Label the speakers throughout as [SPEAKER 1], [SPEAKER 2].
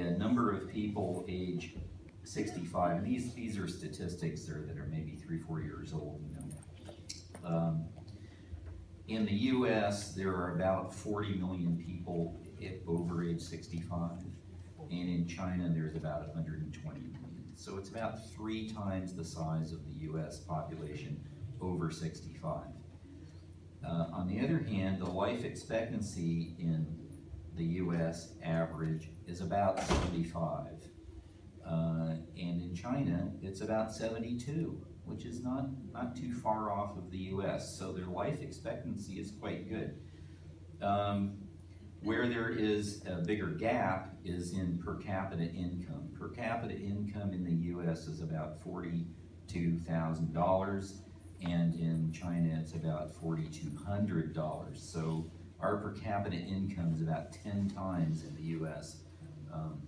[SPEAKER 1] the number of people age 65, and these are statistics that are maybe 3-4 years old, you know. In the US, there are about 40 million people over age 65, and in China, there's about 120 million. So it's about 3 times the size of the US population over 65. On the other hand, the life expectancy in the US average is about 75. And in China, it's about 72, which is not too far off of the US. So their life expectancy is quite good. Where there is a bigger gap is in per capita income. Per capita income in the US is about $42,000, and in China it's about $4,200. So our per capita income is about 10 times in the US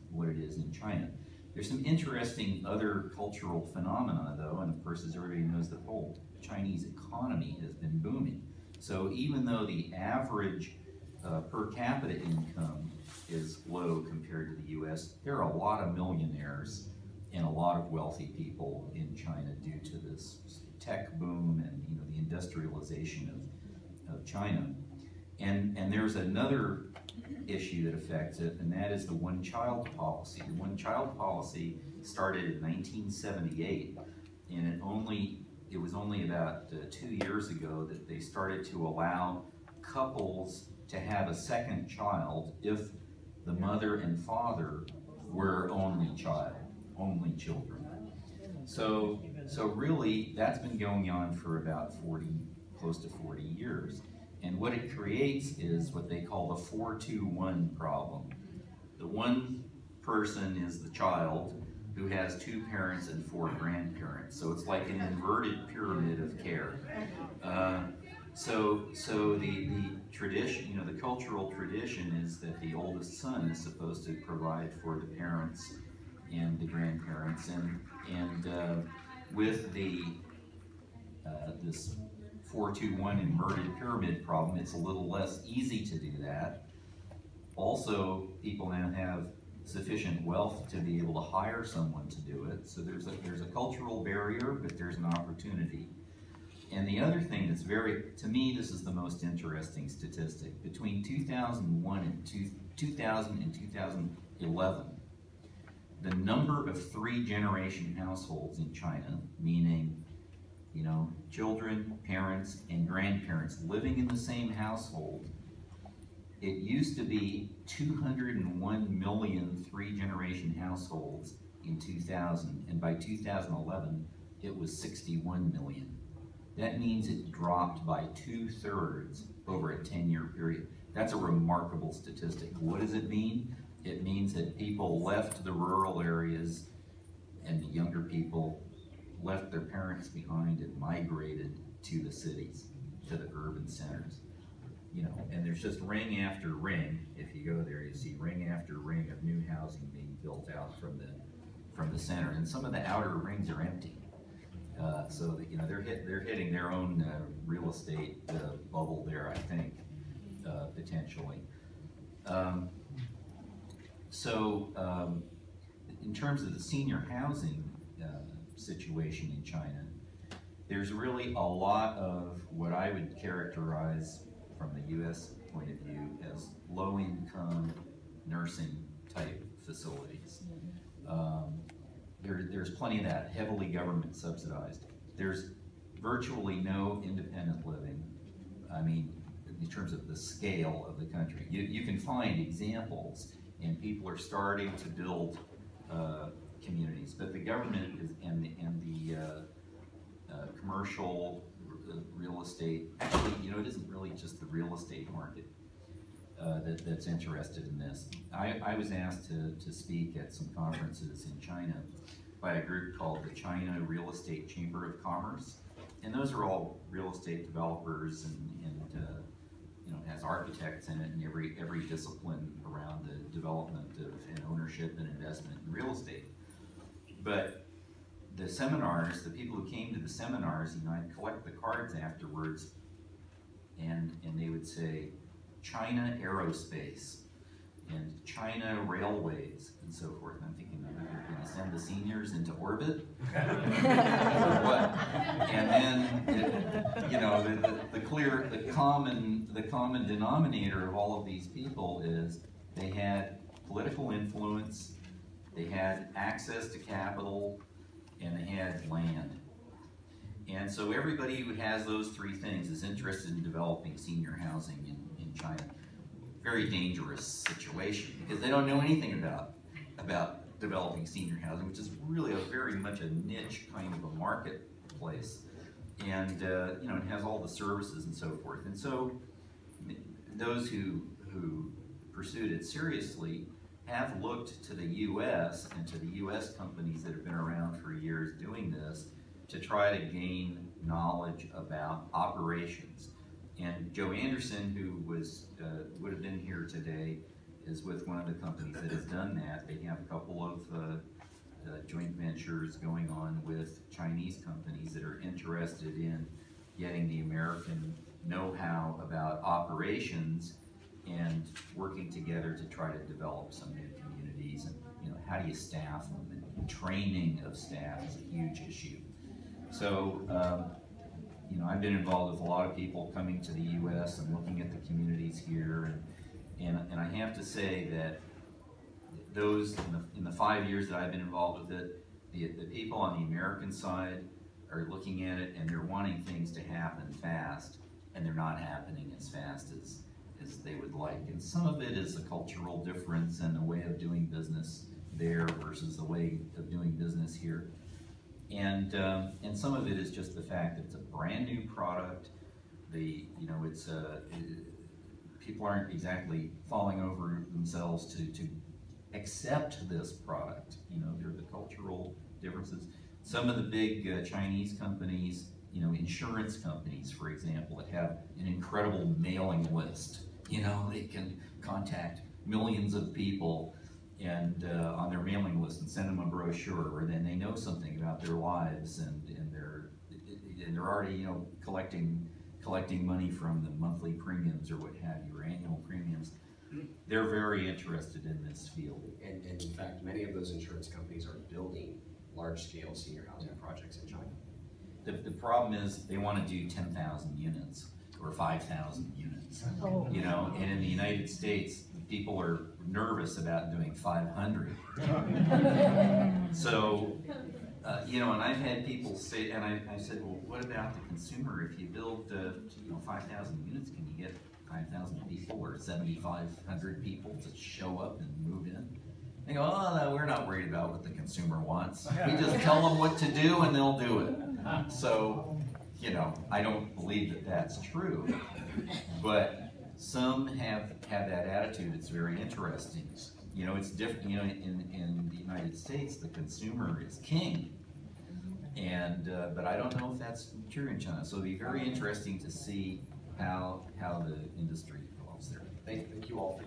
[SPEAKER 1] what it is in China. There's some interesting other cultural phenomena though, and of course, as everybody knows, the whole Chinese economy has been booming. So even though the average per capita income is low compared to the US, there are a lot of millionaires and a lot of wealthy people in China due to this tech boom and, you know, the industrialization of China. And there's another issue that affects it, and that is the one-child policy. The one-child policy started in 1978, and it was only about 2 years ago that they started to allow couples to have a second child if the mother and father were only children. So really, that's been going on for about close to 40 years. And what it creates is what they call the 4-2-1 problem. The one person is the child who has 2 parents and 4 grandparents. So it's like an inverted pyramid of care. So the tradition, you know, the cultural tradition is that the oldest son is supposed to provide for the parents and the grandparents, and with this 4-2-1 inverted pyramid problem, it's a little less easy to do that. Also, people now have sufficient wealth to be able to hire someone to do it. So there's a cultural barrier, but there's an opportunity. And the other thing that's to me, this is the most interesting statistic. Between 2001 and 2000 and 2011, the number of 3-generation households in China, meaning, you know, children, parents, and grandparents living in the same household, it used to be 201 million 3-generation households in 2000, and by 2011, it was 61 million. That means it dropped by 2/3 over a 10-year period. That's a remarkable statistic. What does it mean? It means that people left the rural areas and the younger people left their parents behind and migrated to the cities, to the urban centers. You know, and there's just ring after ring. If you go there, you see ring after ring of new housing being built out from the center, and some of the outer rings are empty. So that, you know, they're hitting their own real estate bubble there, I think, potentially. In terms of the senior housing situation in China, there's really a lot of what I would characterize from the U.S. point of view as low-income nursing type facilities. There's plenty of that, heavily government subsidized. There's virtually no independent living. I mean, in terms of the scale of the country. You can find examples, and people are starting to build communities, but the government and the commercial real estate, actually, you know, it isn't really just the real estate market that's interested in this. I was asked to speak at some conferences in China by a group called the China Real Estate Chamber of Commerce, and those are all real estate developers and you know, has architects in it, and every discipline around the development of and ownership and investment in real estate. But the seminars, the people who came to the seminars, you know, I'd collect the cards afterwards, and they would say, China Aerospace. and China railways and so forth. And I'm thinking, are we going to send the seniors into orbit? Or what? And then, you know, the common denominator of all of these people is they had political influence, they had access to capital, and they had land. And so everybody who has those three things is interested in developing senior housing in China. Very dangerous situation because they don't know anything about developing senior housing, which is really very much a niche kind of a marketplace. And you know, it has all the services and so forth. And so those who pursued it seriously have looked to the U.S. and to the U.S. companies that have been around for years doing this to try to gain knowledge about operations. And Joe Anderson, who would have been here today, is with one of the companies that has done that. They have a couple of joint ventures going on with Chinese companies that are interested in getting the American know-how about operations and working together to try to develop some new communities. And you know, how do you staff them? And training of staff is a huge issue. So, you know, I've been involved with a lot of people coming to the U.S. and looking at the communities here, and I have to say that those in the 5 years that I've been involved with it, the people on the American side are looking at it and they're wanting things to happen fast, and they're not happening as fast as they would like. And some of it is a cultural difference and the way of doing business there versus the way of doing business here. And some of it is just the fact that it's a brand new product. People aren't exactly falling over themselves to accept this product. You know, there are the cultural differences. Some of the big Chinese companies, you know, insurance companies, for example, that have an incredible mailing list. You know, they can contact millions of people and on their mailing list and send them a brochure, or then they know something about their lives, and they're already, you know, collecting money from the monthly premiums or what have you, or annual premiums. They're very interested in this field.
[SPEAKER 2] And in fact, many of those insurance companies are building large-scale senior housing projects in China.
[SPEAKER 1] The problem is they want to do 10,000 units or 5,000 units. Oh. You know, and in the United States, people are nervous about doing 500. So, you know, and I've had people say, and I said, well, what about the consumer? If you build, you know, 5,000 units, can you get 5,000 people or 7,500 people to show up and move in? They go, oh, no, we're not worried about what the consumer wants. We just tell them what to do and they'll do it. So, you know, I don't believe that that's true, but some have that attitude. It's very interesting. You know, it's different. You know, in the United States, the consumer is king, and but I don't know if that's true in China. So it'll be very interesting to see how the industry develops there.
[SPEAKER 2] Thank you all for